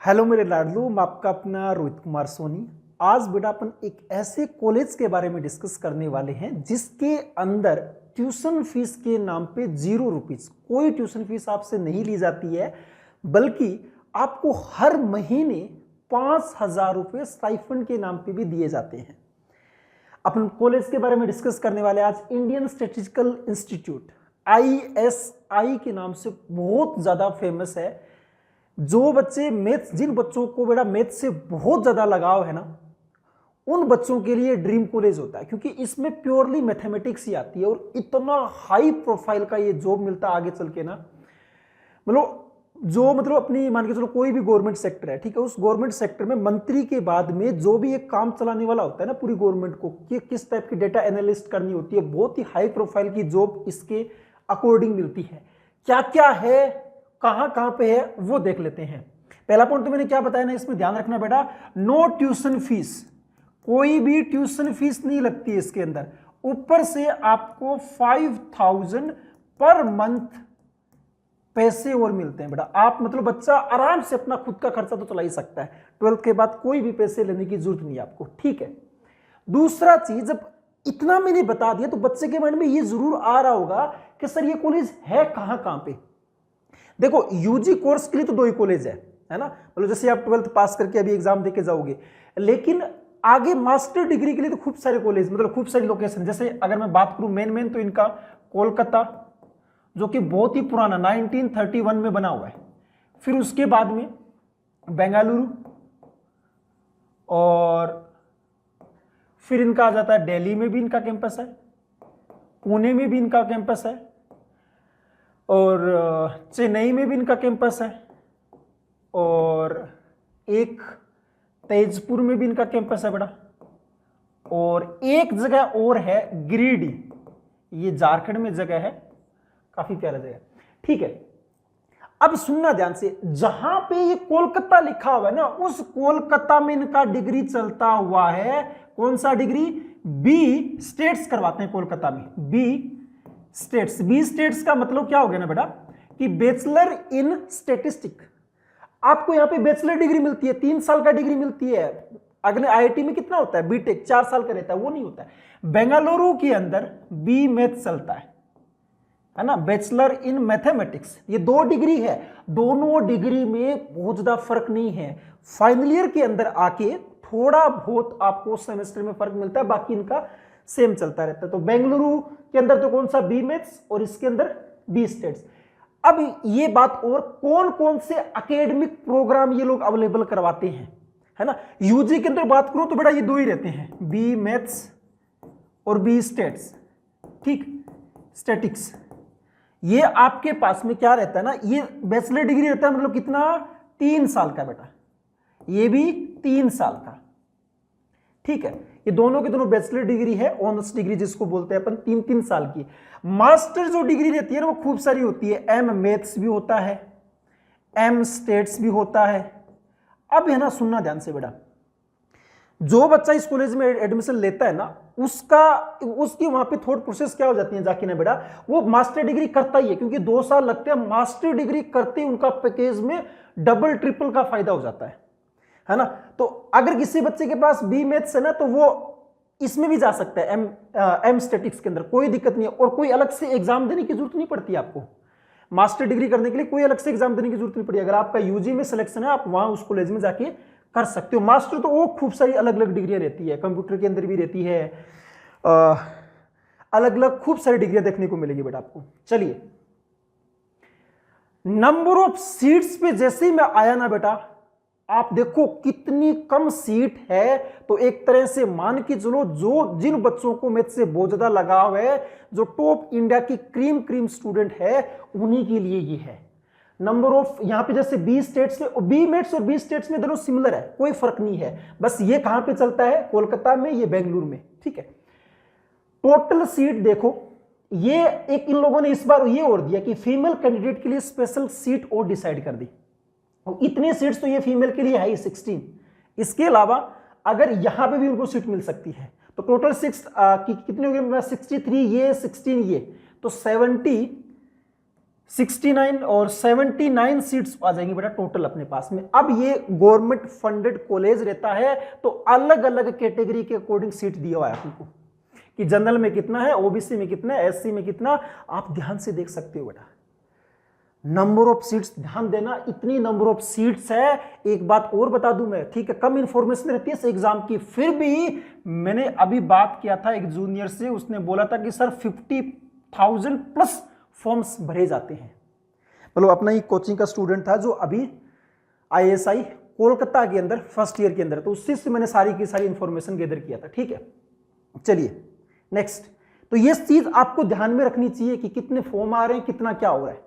Hello मेरे लाडलू, मैं आपका अपना रोहित कुमार सोनी। आज बेटा अपन एक ऐसे कॉलेज के बारे में डिस्कस करने वाले हैं जिसके अंदर ट्यूशन फीस के नाम पे 0 रुपीज कोई ट्यूशन फीस आपसे नहीं ली जाती है, बल्कि आपको हर महीने 5,000 रुपये स्टाइफंड के नाम पे भी दिए जाते हैं। अपन कॉलेज के बारे में डिस्कस करने वाले आज इंडियन स्टैटिस्टिकल इंस्टीट्यूट ISI के नाम से बहुत ज़्यादा फेमस है। जो बच्चे मैथ्स, जिन बच्चों को बेटा मैथ्स से बहुत ज़्यादा लगाव है ना, उन बच्चों के लिए ड्रीम कॉलेज होता है, क्योंकि इसमें प्योरली मैथमेटिक्स ही आती है और इतना हाई प्रोफाइल का ये जॉब मिलता है आगे चल के ना। मतलब अपनी मान के चलो कोई भी गवर्नमेंट सेक्टर है, ठीक है, उस गवर्नमेंट सेक्टर में मंत्री के बाद में जो भी एक काम चलाने वाला होता है ना पूरी गवर्नमेंट को, कि किस टाइप की डेटा एनालिस्ट करनी होती है, बहुत ही हाई प्रोफाइल की जॉब इसके अकॉर्डिंग मिलती है। क्या क्या है, कहां कहां पे है, वो देख लेते हैं। पहला पॉइंट तो मैंने क्या बताया ना, इसमें ध्यान रखना बेटा, नो ट्यूशन फीस, कोई भी ट्यूशन फीस नहीं लगती है इसके अंदर। ऊपर से आपको 5,000 पर मंथ पैसे और मिलते हैं बेटा। आप मतलब बच्चा आराम से अपना खुद का खर्चा तो चला ही सकता है। 12th के बाद कोई भी पैसे लेने की जरूरत नहीं है आपको, ठीक है। दूसरा चीज, जब इतना मैंने बता दिया तो बच्चे के माइंड में ये जरूर आ रहा होगा कि सर ये कॉलेज है कहां कहां पे। देखो, यूजी कोर्स के लिए तो 2 ही कॉलेज है ना, मतलब जैसे आप 12th पास करके अभी एग्जाम देके जाओगे, लेकिन आगे मास्टर डिग्री के लिए तो खूब सारे कॉलेज, मतलब खूब सारी लोकेशन। जैसे अगर मैं बात करूं मेन तो इनका कोलकाता, जो कि बहुत ही पुराना 1931 में बना हुआ है। फिर उसके बाद में बेंगलुरु, और फिर इनका आ जाता है दिल्ली में भी इनका कैंपस है, पुणे में भी इनका कैंपस है, और चेन्नई में भी इनका कैंपस है, और एक तेजपुर में भी इनका कैंपस है बेटा, और एक जगह और है गिरिडीह, ये झारखंड में जगह है, काफी प्यारा जगह, ठीक है। अब सुनना ध्यान से, जहां पे ये कोलकाता लिखा हुआ है ना, उस कोलकाता में इनका डिग्री चलता हुआ है। कौन सा डिग्री? बी स्टेट्स करवाते हैं कोलकाता में, बी स्टेट्स। बी स्टेट्स का मतलब क्या हो गया ना बेटा, कि बैचलर इन स्टैटिस्टिक। आपको यहां पे बैचलर डिग्री मिलती है, 3 साल का डिग्री मिलती है। अगले IIT में कितना होता है, बीटेक 4 साल का रहता है, वो नहीं होता है। बेंगलुरु के अंदर बी मैथ चलता है ना, बैचलर इन मैथमेटिक्स। ये 2 डिग्री है, दोनों डिग्री में बहुत ज्यादा फर्क नहीं है। फाइनल ईयर के अंदर आके थोड़ा बहुत आपको सेमेस्टर में फर्क मिलता है, बाकी इनका सेम चलता रहता है। तो बेंगलुरु के अंदर तो कौन सा, बी मैथ्स, और इसके अंदर बी स्टेट्स। अब ये बात, और कौन कौन से एकेडमिक प्रोग्राम ये लोग अवेलेबल करवाते हैं, है ना। यूजी के अंदर बात करूं तो बेटा ये 2 ही रहते हैं, बी मैथ्स और बी स्टेट्स, ठीक, स्टैटिक्स। ये आपके पास में क्या रहता है ना, ये बैचलर डिग्री रहता है, मतलब कितना, 3 साल का बेटा, ये भी 3 साल का, ठीक है। ये दोनों के दोनों बैचलर डिग्री है, ऑनर्स डिग्री जिसको बोलते हैं अपन, 3-3 साल की। मास्टर जो डिग्री रहती है ना, वो खूब सारी होती है। एम मैथ्स भी होता है, एम स्टेट्स भी होता है। अब है ना, सुनना ध्यान से बेटा, जो बच्चा इस कॉलेज में एडमिशन लेता है ना, उसकी वहां पे थॉट प्रोसेस क्या हो जाती है जाके ना बेटा, वो मास्टर डिग्री करता ही है, क्योंकि 2 साल लगते हैं। मास्टर डिग्री करते ही उनका पैकेज में डबल ट्रिपल का फायदा हो जाता है ना। तो अगर किसी बच्चे के पास बी मैथ्स है ना, तो वो इसमें भी जा सकता है, एम स्टैटिक्स के अंदर, कोई दिक्कत नहीं है। और कोई अलग से एग्जाम देने की जरूरत नहीं पड़ती आपको, मास्टर डिग्री करने के लिए कोई अलग से एग्जाम देने की जरूरत नहीं पड़ती। अगर आपका यूजी में सिलेक्शन है, आप वहां उस कॉलेज में जाके कर सकते हो। मास्टर तो वो खूब सारी अलग अलग डिग्रियां रहती है, कंप्यूटर के अंदर भी रहती है, अलग अलग खूब सारी डिग्रियां देखने को मिलेगी बेटा आपको। चलिए, नंबर ऑफ सीट्स पे जैसे ही मैं आया ना बेटा, आप देखो कितनी कम सीट है। तो एक तरह से मान के चलो, जो जिन बच्चों को मैथ से बहुत ज्यादा लगाव है, जो टॉप इंडिया की क्रीम स्टूडेंट है, उन्हीं के लिए ये है। नंबर ऑफ यहां पे जैसे बी स्टेट्स में, बी मैथ्स और बी स्टेट्स में दोनों सिमिलर है, कोई फर्क नहीं है। बस ये कहां पे चलता है, कोलकाता में, ये बेंगलुरु में, ठीक है। टोटल सीट देखो, ये एक इन लोगों ने इस बार ये और दिया कि फीमेल कैंडिडेट के लिए स्पेशल सीट और डिसाइड कर दी। और इतनी सीट्स तो ये फीमेल के लिए है ही 16। इसके अलावा अगर यहां पे भी उनको सीट मिल सकती है, तो टोटल 6 कितने हो गए, 63 ये, 16 ये, तो 70 69 और 79 सीट्स आ जाएंगी बेटा टोटल अपने पास में। अब ये गवर्नमेंट फंडेड कॉलेज रहता है तो अलग अलग कैटेगरी के अकॉर्डिंग सीट दिया हुआ है आपको कि जनरल में कितना है, ओबीसी में कितना है, एससी में कितना, आप ध्यान से देख सकते हो बेटा। नंबर ऑफ सीट्स ध्यान देना, इतनी नंबर ऑफ सीट्स है। एक बात और बता दूं मैं, ठीक है, कम इंफॉर्मेशन रहती है इस एग्जाम की, फिर भी मैंने अभी बात किया था एक जूनियर से, उसने बोला था कि सर 50,000 प्लस फॉर्म्स भरे जाते हैं। मतलब अपना ही कोचिंग का स्टूडेंट था जो अभी ISI कोलकाता के अंदर फर्स्ट ईयर के अंदर, तो उससे से मैंने सारी की सारी इंफॉर्मेशन गैदर किया था। ठीक है, चलिए नेक्स्ट। तो ये चीज आपको ध्यान में रखनी चाहिए कि कितने फॉर्म आ रहे हैं, कितना क्या हो रहा है।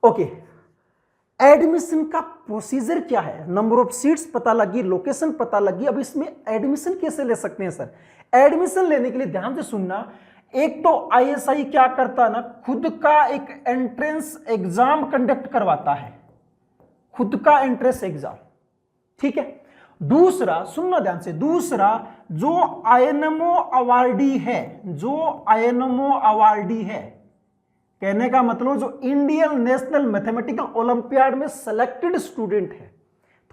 ओके, एडमिशन का प्रोसीजर क्या है, नंबर ऑफ सीट्स पता लगी, लोकेशन पता लगी, अब इसमें एडमिशन कैसे ले सकते हैं सर। एडमिशन लेने के लिए ध्यान से सुनना, एक तो ISI क्या करता है ना, खुद का एक एंट्रेंस एग्जाम कंडक्ट करवाता है, खुद का एंट्रेंस एग्जाम, ठीक है। दूसरा, सुनना ध्यान से, दूसरा जो INMO अवार्डी है, जो INMO अवार्डी है, कहने का मतलब जो इंडियन नेशनल मैथमेटिकल ओलंपियाड में सिलेक्टेड स्टूडेंट है,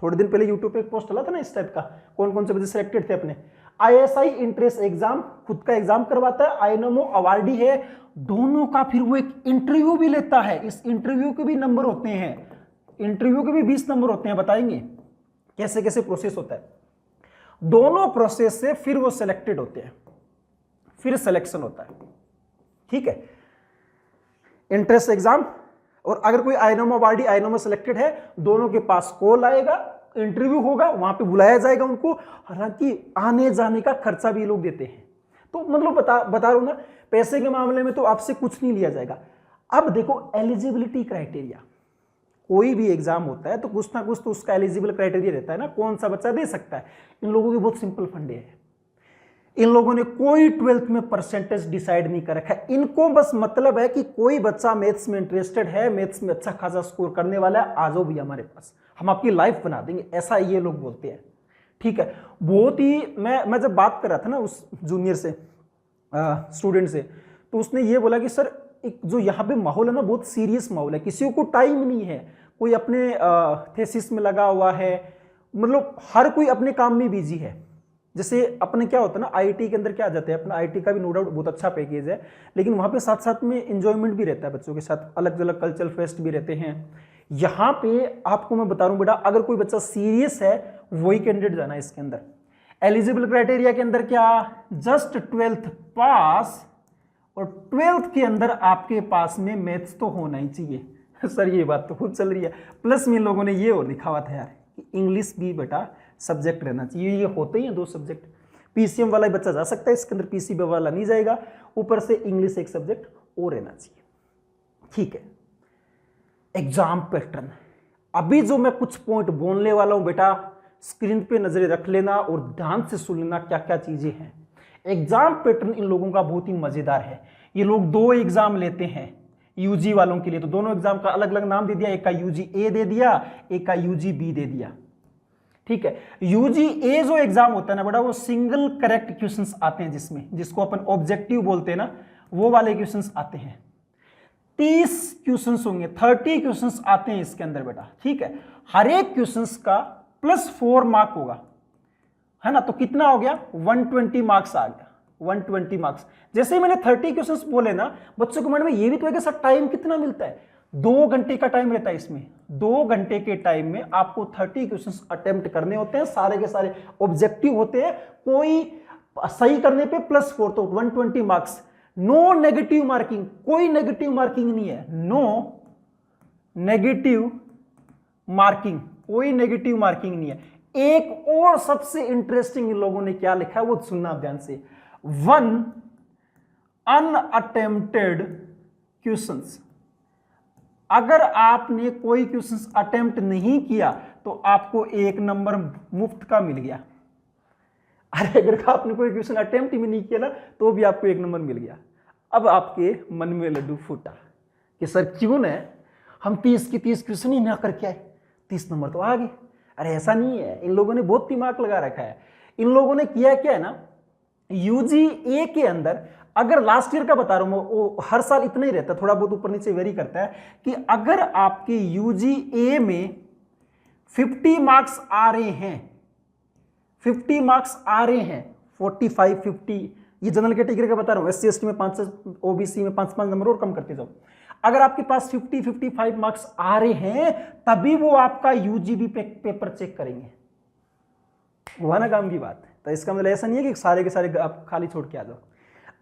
थोड़े दिन पहले यूट्यूब पे एक पोस्ट चला था ना इस टाइप का, कौन कौन से बच्चे सिलेक्टेड थे अपने, ISI इंट्रेंस एग्जाम खुद का एग्जाम करवाता है, INMO अवार्डी है, दोनों का फिर वो एक इंटरव्यू भी लेता है। इस इंटरव्यू के भी नंबर होते हैं, इंटरव्यू के भी 20 नंबर होते हैं, बताएंगे कैसे कैसे प्रोसेस होता है। दोनों प्रोसेस से फिर वो सिलेक्टेड होते हैं, फिर सिलेक्शन होता है, ठीक है। इंट्रेंस एग्जाम और अगर कोई INMO अवार्डी INMO सिलेक्टेड है, दोनों के पास कॉल आएगा, इंटरव्यू होगा, वहां पे बुलाया जाएगा उनको, हालांकि आने जाने का खर्चा भी लोग देते हैं। तो मतलब बता रहा हूं ना, पैसे के मामले में तो आपसे कुछ नहीं लिया जाएगा। अब देखो एलिजिबिलिटी क्राइटेरिया, कोई भी एग्जाम होता है तो कुछ ना कुछ तो उसका एलिजिबल क्राइटेरिया रहता है ना, कौन सा बच्चा दे सकता है। इन लोगों की बहुत सिंपल फंडे है, इन लोगों ने कोई 12th में परसेंटेज डिसाइड नहीं कर रखा है। इनको बस मतलब है कि कोई बच्चा मैथ्स में इंटरेस्टेड है, मैथ्स में अच्छा खासा स्कोर करने वाला है, आ जाओ भी हमारे पास, हम आपकी लाइफ बना देंगे, ऐसा ये लोग बोलते हैं, ठीक है। बहुत ही मैं जब बात कर रहा था ना उस जूनियर से, स्टूडेंट से, तो उसने ये बोला कि सर एक जो यहाँ पे माहौल है ना, बहुत सीरियस माहौल है, किसी को टाइम नहीं है, कोई अपने थेसिस में लगा हुआ है, मतलब हर कोई अपने काम में बिजी है। जैसे अपने क्या होता है ना, IIT के अंदर क्या आ जाते हैं, अपना IIT का भी नो डाउट बहुत अच्छा पैकेज है, लेकिन वहाँ पे साथ साथ में एंजॉयमेंट भी रहता है बच्चों के साथ, अलग अलग कल्चरल फेस्ट भी रहते हैं। यहाँ पे आपको मैं बता रहा हूँ बेटा, अगर कोई बच्चा सीरियस है वही कैंडिडेट जाना है इसके अंदर। एलिजिबल क्राइटेरिया के अंदर क्या, जस्ट 12th पास, और 12th के अंदर आपके पास में मैथ्स तो होना ही चाहिए। सर ये बात तो खूब चल रही है, प्लस में इन लोगों ने ये और लिखा हुआ था यार, इंग्लिश भी बेटा सब्जेक्ट रहना चाहिए, ये होते ही हैं 2 सब्जेक्ट। PCM वाला बच्चा जा सकता है इसके अंदर, PCB वाला नहीं जाएगा, ऊपर से इंग्लिश एक सब्जेक्ट और रहना चाहिए, ठीक है। एग्जाम पैटर्न, अभी जो मैं कुछ पॉइंट बोलने वाला हूं बेटा, स्क्रीन पे नजरें रख लेना और ध्यान से सुन लेना क्या क्या चीजें हैं। एग्जाम पैटर्न इन लोगों का बहुत ही मजेदार है। ये लोग 2 एग्जाम लेते हैं UG वालों के लिए, तो दोनों एग्जाम का अलग अलग नाम दे दिया, एक का UG A दे दिया, एक का UG B दे दिया, ठीक है। UG A जो एग्जाम होता है ना बेटा, वो सिंगल करेक्ट क्वेश्चंस आते हैं, जिसको अपन ऑब्जेक्टिव बोलते हैं ना, वो वाले क्वेश्चंस आते हैं। 30 क्वेश्चंस होंगे, 30 क्वेश्चंस आते हैं इसके अंदर बेटा, ठीक है। हर एक क्वेश्चंस का +4 मार्क होगा, है ना, तो कितना हो गया, 120 मार्क्स आ गया, 120 मार्क्स। जैसे ही मैंने 30 क्वेश्चंस बोले ना, बच्चों को मन में ये भी तो है कि सर टाइम कितना मिलता है, 2 घंटे का टाइम रहता है इसमें। 2 घंटे के टाइम में आपको 30 क्वेश्चंस अटेम्प्ट करने होते हैं, सारे के सारे ऑब्जेक्टिव होते हैं, कोई सही करने पे +4, तो 120 मार्क्स। नो नेगेटिव मार्किंग, कोई नेगेटिव मार्किंग नहीं है, नो नेगेटिव मार्किंग, कोई नेगेटिव मार्किंग नहीं है। एक और सबसे इंटरेस्टिंग इन लोगों ने क्या लिखा है वो सुनना ध्यान से, 1 अनअटेम्प्टेड क्वेश्चंस। अगर आपने कोई क्वेश्चंस अटेम्प्ट नहीं किया तो आपको 1 नंबर मुफ्त का मिल गया। अरे अगर आपने कोई क्वेश्चन अटेम्प्ट ही नहीं किया ना, तो भी आपको 1 नंबर मिल गया। अब आपके मन में लड्डू फूटा कि सर क्यों न हम 30 की 30 क्वेश्चन ही ना करके आए, 30 नंबर तो आ गए। अरे ऐसा नहीं है, इन लोगों ने बहुत दिमाग लगा रखा है। इन लोगों ने किया क्या है ना, यूजीए के अंदर अगर लास्ट ईयर का बता रहा हूं वो हर साल इतना ही रहता है, थोड़ा बहुत ऊपर नीचे वेरी करता है, कि अगर आपके यूजीए में 50 मार्क्स आ रहे हैं, 50 मार्क्स आ रहे हैं, 45 50, ये जनरल कैटेगरी का बता रहा हूं, एससी एसटी में 5, ओबीसी में 5 नंबर और कम करते जाओ। अगर आपके पास 50 55 मार्क्स आ रहे हैं तभी वो आपका यूजीबी पेपर चेक करेंगे। हुआ ना काम की बात। तो इसका मतलब ऐसा नहीं है कि सारे के सारे आप खाली छोड़ के आ जाओ।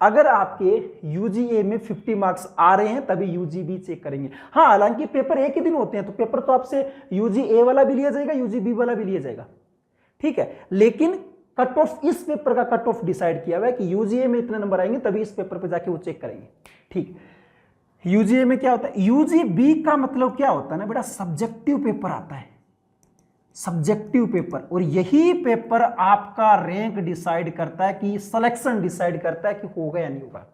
अगर आपके यूजीए में 50 मार्क्स आ रहे हैं तभी यूजीबी चेक करेंगे। हाँ, हालांकि पेपर एक ही दिन होते हैं तो पेपर तो आपसे यूजीए वाला भी लिया जाएगा, यूजीबी वाला भी लिया जाएगा, ठीक है। लेकिन कट ऑफ, इस पेपर का कट ऑफ डिसाइड किया हुआ है कि यूजीए में इतने नंबर आएंगे तभी इस पेपर पे जाके वो चेक करेंगे, ठीक। यूजीए में क्या होता है, यूजीबी का मतलब क्या होता है ना बेटा, सब्जेक्टिव पेपर आता है, सब्जेक्टिव पेपर। और यही पेपर आपका रैंक डिसाइड करता है, कि सिलेक्शन डिसाइड करता है कि होगा या नहीं होगा।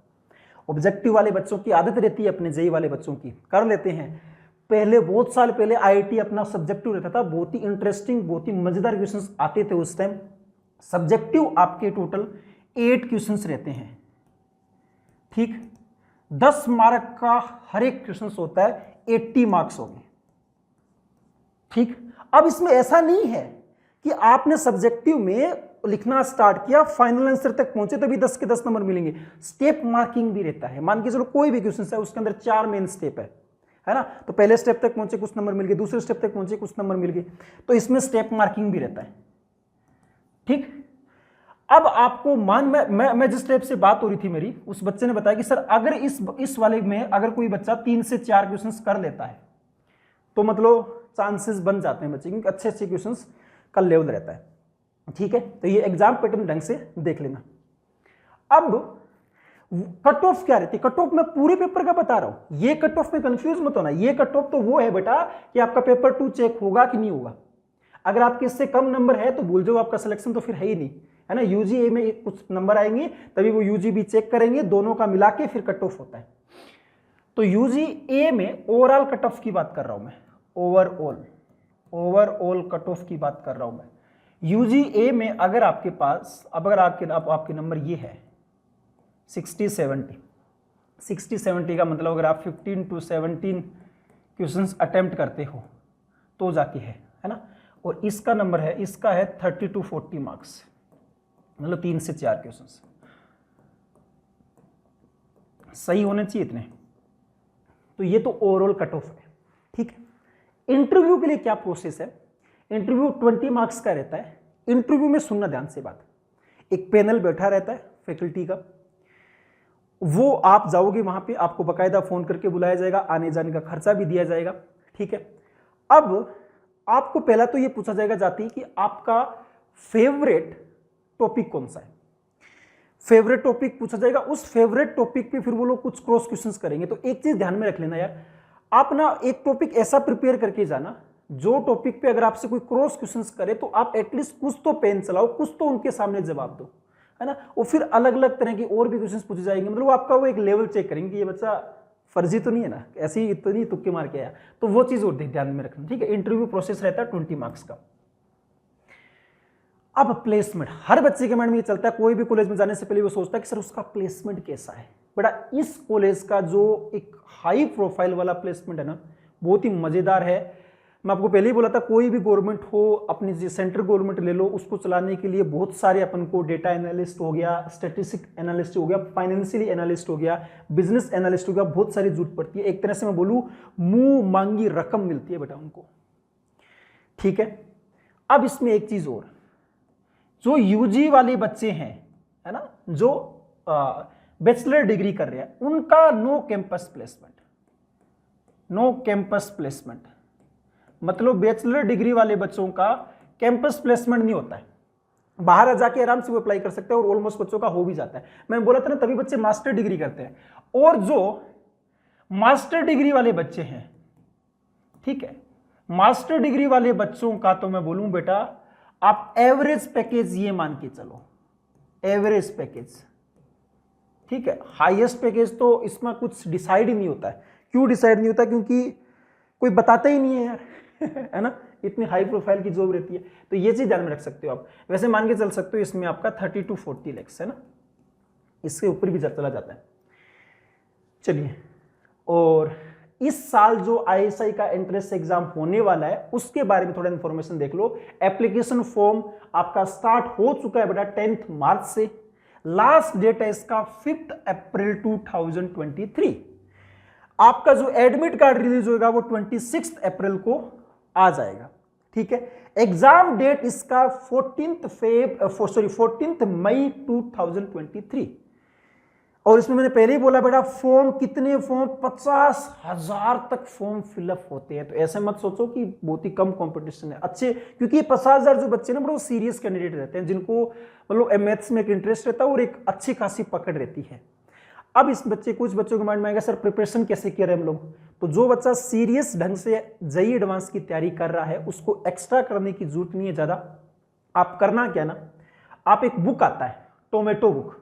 ऑब्जेक्टिव वाले बच्चों की आदत रहती है, अपने जेई वाले बच्चों की कर लेते हैं। पहले बहुत साल पहले आईआईटी अपना सब्जेक्टिव रहता था, बहुत ही इंटरेस्टिंग, बहुत ही मजेदार क्वेश्चंस आते थे उस टाइम। सब्जेक्टिव आपके टोटल 8 क्वेश्चंस रहते हैं, ठीक। 10 मार्क का हर एक क्वेश्चन होता है, 80 मार्क्स हो गए, ठीक। अब इसमें ऐसा नहीं है कि आपने सब्जेक्टिव में लिखना स्टार्ट किया, फाइनल आंसर तक पहुंचे तभी 10 के 10 नंबर मिलेंगे। स्टेप मार्किंग भी रहता है। मान के चलो कोई भी क्वेश्चन है, उसके अंदर 4 मेन स्टेप है ना। तो पहले स्टेप तक पहुंचे कुछ नंबर मिल गए, दूसरे स्टेप तक पहुंचे कुछ नंबर मिल गए, तो इसमें स्टेप मार्किंग भी रहता है, ठीक। अब आपको मैं जिस टाइप से बात हो रही थी मेरी, उस बच्चे ने बताया कि सर अगर इस वाले में अगर कोई बच्चा 3 से 4 क्वेश्चंस कर लेता है तो मतलब चांसेस बन जाते हैं बच्चे, क्योंकि अच्छे अच्छे क्वेश्चंस का लेवल रहता है, ठीक है। तो ये एग्जाम पैटर्न ढंग से देख लेना। अब कट ऑफ क्या रहती है, कट ऑफ मैं पूरे पेपर का बता रहा हूं, ये कट ऑफ में कंफ्यूज मत होना। ये कट ऑफ तो वो है बेटा कि आपका पेपर 2 चेक होगा कि नहीं होगा। अगर आपके इससे कम नंबर है तो भूल जाओ, आपका सिलेक्शन तो फिर है ही नहीं, है ना। यूजीए में कुछ नंबर आएंगे तभी वो यूजीबी चेक करेंगे, दोनों का मिला के फिर कट ऑफ होता है। तो यूजीए में ओवरऑल कट ऑफ की बात कर रहा हूं मैं, ओवरऑल कट ऑफ की बात कर रहा हूं मैं। यूजीए में अगर आपके पास, अब अगर आपके नंबर ये है 60-70 का मतलब अगर आप 15 to 17 क्वेश्चंस अटेम्प्ट करते हो तो जाके है ना। और इसका नंबर है, इसका है 30 to 40 मार्क्स, मतलब 3 से 4 क्वेश्चंस सही होने चाहिए इतने। तो ये तो ओवरऑल कट ऑफ है, ठीक है। इंटरव्यू के लिए क्या प्रोसेस है, इंटरव्यू 20 मार्क्स का रहता है। इंटरव्यू में सुनना ध्यान से बात, एक पैनल बैठा रहता है फैकल्टी का, वो आप जाओगे वहां पे, आपको बकायदा फोन करके बुलाया जाएगा, आने जाने का खर्चा भी दिया जाएगा, ठीक है। अब आपको पहला तो ये पूछा जाएगा जाती कि आपका फेवरेट टॉपिक कौन सा है, फेवरेट टॉपिक पूछा जाएगा। उस फेवरेट टॉपिक पे फिर वो लोग कुछ क्रॉस क्वेश्चंस करेंगे। तो एक चीज ध्यान में रख लेना यार, आप ना एक टॉपिक ऐसा प्रिपेयर करके जाना जो टॉपिक पे अगर आपसे कोई क्रॉस क्वेश्चंस करे तो आप एटलीस्ट कुछ तो पेन चलाओ, कुछ तो उनके सामने जवाब दो, है ना। वो फिर अलग अलग तरह की और भी क्वेश्चंस पूछे जाएंगे, मतलब वो आपका वो एक लेवल चेक करेंगे कि ये बच्चा फर्जी तो नहीं है ना, ऐसे ही इतनी तुक्के मार के आया। तो वो चीज और ध्यान में रखना, ठीक है। इंटरव्यू प्रोसेस रहता है 20 मार्क्स का। अब प्लेसमेंट, हर बच्चे के मन में ये चलता है, कोई भी कॉलेज में जाने से पहले वो सोचता है कि सर उसका प्लेसमेंट कैसा है। बेटा इस कॉलेज का जो एक हाई प्रोफाइल वाला प्लेसमेंट है ना, बहुत ही मजेदार है। मैं आपको पहले ही बोला था, कोई भी गवर्नमेंट हो, अपनी सेंट्रल गवर्नमेंट ले लो, उसको चलाने के लिए बहुत सारे अपन को डेटा एनालिस्ट हो गया, स्टैटिस्टिक एनालिस्ट हो गया, फाइनेंशियली एनालिस्ट हो गया, बिजनेस एनालिस्ट हो गया, बहुत सारी जरूरत पड़ती है। एक तरह से मैं बोलूं मुंह मांगी रकम मिलती है बेटा उनको, ठीक है। अब इसमें एक चीज और, जो यूजी वाले बच्चे हैं, है ना, जो बैचलर डिग्री कर रहे हैं, उनका no campus placement, no campus placement मतलब बैचलर डिग्री वाले बच्चों का कैंपस प्लेसमेंट नहीं होता है। बाहर जाके आराम से वो अप्लाई कर सकते हैं और ऑलमोस्ट बच्चों का हो भी जाता है। मैंने बोला था ना, तभी बच्चे मास्टर डिग्री करते हैं। और जो मास्टर डिग्री वाले बच्चे हैं, ठीक है, मास्टर डिग्री वाले बच्चों का तो मैं बोलूं बेटा, आप एवरेज पैकेज ये मान के चलो, एवरेज पैकेज, ठीक है। हाईएस्ट पैकेज तो इसमें कुछ डिसाइड ही नहीं होता है। क्यों डिसाइड नहीं होता? क्योंकि कोई बताता ही नहीं है यार है ना, इतनी हाई प्रोफाइल की जॉब रहती है। तो ये चीज ध्यान में रख सकते हो आप। वैसे मान के चल सकते हो इसमें आपका 30 to 40 लाख है ना, इसके ऊपर भी चला जाता है। चलिए, और इस साल जो आईएसआई का एंट्रेंस एग्जाम होने वाला है उसके बारे में थोड़ा इंफॉर्मेशन देख लो। एप्लीकेशन फॉर्म आपका स्टार्ट हो चुका है बेटा 10 मार्च से। लास्ट डेट है इसका 5 अप्रैल 2023। आपका जो एडमिट कार्ड रिलीज होगा वो 26 अप्रैल को आ जाएगा। ठीक है, एग्जाम डेट इसका 14 मई 2023। और इसमें मैंने पहले ही बोला बेटा फॉर्म कितने फॉर्म 50,000 तक फॉर्म फिलअप होते हैं। तो ऐसे मत सोचो कि बहुत ही कम कंपटीशन है, अच्छे, क्योंकि 50,000 जो बच्चे ना बड़े सीरियस कैंडिडेट रहते हैं जिनको मतलब मैथ्स में एक इंटरेस्ट रहता है और एक अच्छी खासी पकड़ रहती है। अब इस बच्चे कुछ बच्चों के माइंड में आएगा सर प्रिपरेशन कैसे किया रहे हम लोग। तो जो बच्चा सीरियस ढंग से जेईई एडवांस की तैयारी कर रहा है उसको एक्स्ट्रा करने की जरूरत नहीं है ज्यादा। आप करना क्या ना, आप एक बुक आता है टोमेटो बुक,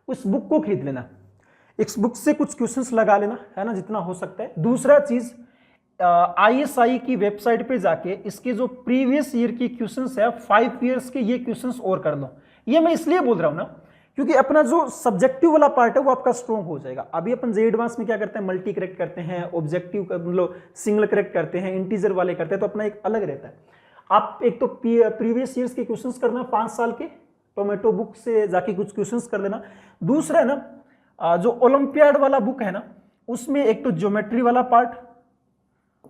उस बुक को खरीद लेना, इस बुक से कुछ क्वेश्चंस लगा लेना, है ना, जितना हो सकता है। दूसरा चीज आईएसआई की वेबसाइट पे जाके इसके जो प्रीवियस ईयर की क्वेश्चंस है 5 ईयर्स के, ये क्वेश्चंस और कर लो। ये मैं इसलिए बोल रहा हूं ना क्योंकि अपना जो सब्जेक्टिव वाला पार्ट है वो आपका स्ट्रॉन्ग हो जाएगा। अभी अपन जेईई एडवांस में क्या करते हैं, मल्टी करेक्ट करते हैं, ऑब्जेक्टिव मतलब सिंगल करेक्ट करते हैं, इंटीजर वाले करते हैं, तो अपना एक अलग रहता है। आप एक तो प्रीवियस ईयर्स के क्वेश्चंस करना 5 साल के टोमेटो बुक से जाके कुछ क्वेश्चंस कर लेना। दूसरा है ना जो ओलंपियाड वाला बुक है ना उसमें एक तो ज्योमेट्री वाला पार्ट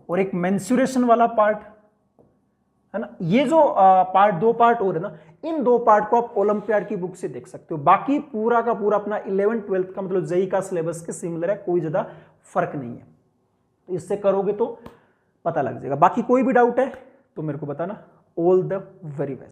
और एक मेंसुरेशन वाला पार्ट है ना, ये जो पार्ट 2 पार्ट और है ना, इन 2 पार्ट को आप ओलंपियाड की बुक से देख सकते हो। बाकी पूरा का पूरा अपना 11th-12th का मतलब जेईई का सिलेबस के सिमिलर है, कोई ज्यादा फर्क नहीं है। तो इससे करोगे तो पता लग जाएगा। बाकी कोई भी डाउट है तो मेरे को बताना। All the very best.